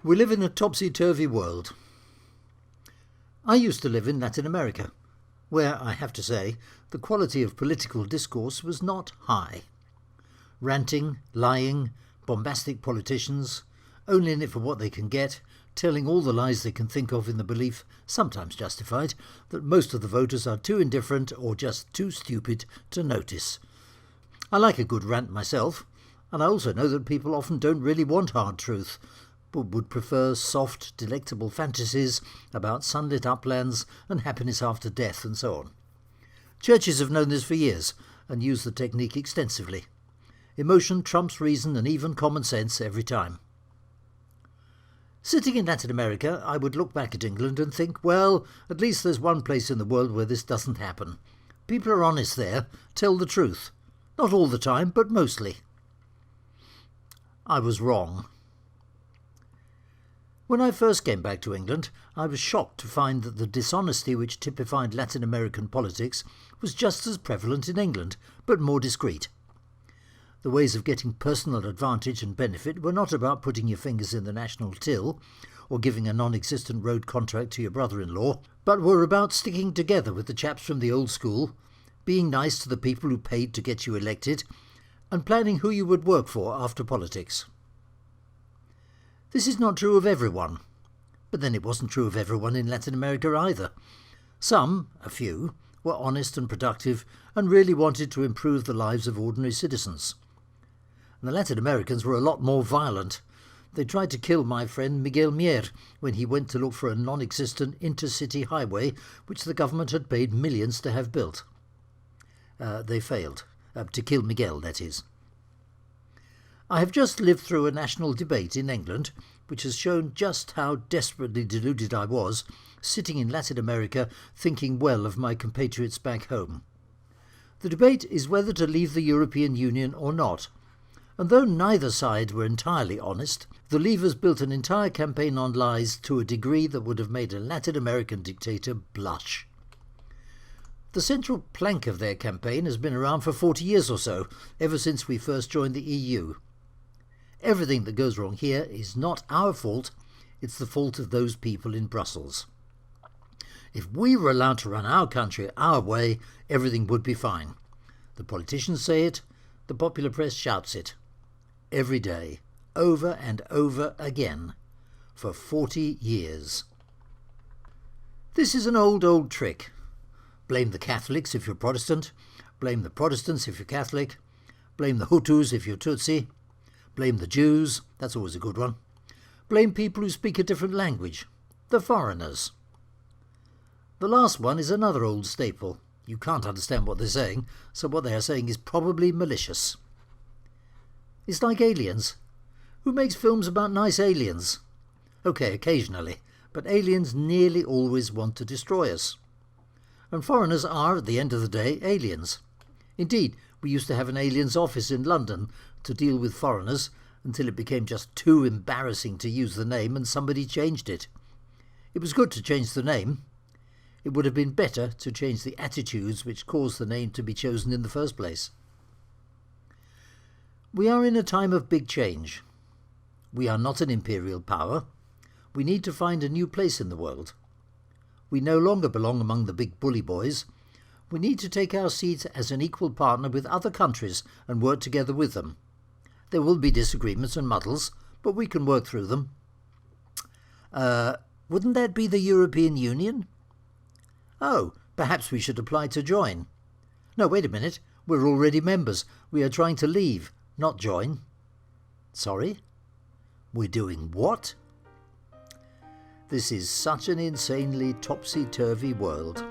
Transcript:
We live in a topsy-turvy world. I used to live in Latin America, where, I have to say, the quality of political discourse was not high. Ranting, lying, bombastic politicians, only in it for what they can get, telling all the lies they can think of in the belief, sometimes justified, that most of the voters are too indifferent or just too stupid to notice. I like a good rant myself, and I also know that people often don't really want hard truth, but would prefer soft, delectable fantasies about sunlit uplands and happiness after death and so on. Churches have known this for years and use the technique extensively. Emotion trumps reason and even common sense every time. Sitting in Latin America, I would look back at England and think, well, at least there's one place in the world where this doesn't happen. People are honest there, tell the truth. Not all the time, but mostly. I was wrong. When I first came back to England, I was shocked to find that the dishonesty which typified Latin American politics was just as prevalent in England, but more discreet. The ways of getting personal advantage and benefit were not about putting your fingers in the national till, or giving a non-existent road contract to your brother-in-law, but were about sticking together with the chaps from the old school, being nice to the people who paid to get you elected, and planning who you would work for after politics. This is not true of everyone, but then it wasn't true of everyone in Latin America either. Some, a few, were honest and productive and really wanted to improve the lives of ordinary citizens. And the Latin Americans were a lot more violent. They tried to kill my friend Miguel Mier when he went to look for a non-existent intercity highway which the government had paid millions to have built. They failed. To kill Miguel, that is. I have just lived through a national debate in England which has shown just how desperately deluded I was, sitting in Latin America thinking well of my compatriots back home. The debate is whether to leave the European Union or not, and though neither side were entirely honest, the Leavers built an entire campaign on lies to a degree that would have made a Latin American dictator blush. The central plank of their campaign has been around for 40 years or so, ever since we first joined the EU. Everything that goes wrong here is not our fault, it's the fault of those people in Brussels. If we were allowed to run our country our way, everything would be fine. The politicians say it, the popular press shouts it. Every day, over and over again, for 40 years. This is an old trick. Blame the Catholics if you're Protestant, blame the Protestants if you're Catholic, blame the Hutus if you're Tutsi, blame the Jews, that's always a good one, blame people who speak a different language, the foreigners. The last one is another old staple. You can't understand what they're saying, so what they are saying is probably malicious. It's like aliens. Who makes films about nice aliens? Okay, occasionally, but aliens nearly always want to destroy us. And foreigners are, at the end of the day, aliens. Indeed, we used to have an aliens office in London to deal with foreigners until it became just too embarrassing to use the name and somebody changed it. It was good to change the name. It would have been better to change the attitudes which caused the name to be chosen in the first place. We are in a time of big change. We are not an imperial power. We need to find a new place in the world. We no longer belong among the big bully boys. We need to take our seat as an equal partner with other countries and work together with them. There will be disagreements and muddles, but we can work through them. Wouldn't that be the European Union? Oh, perhaps we should apply to join. No, wait a minute. We're already members. We are trying to leave, not join. Sorry? We're doing what? This is such an insanely topsy-turvy world.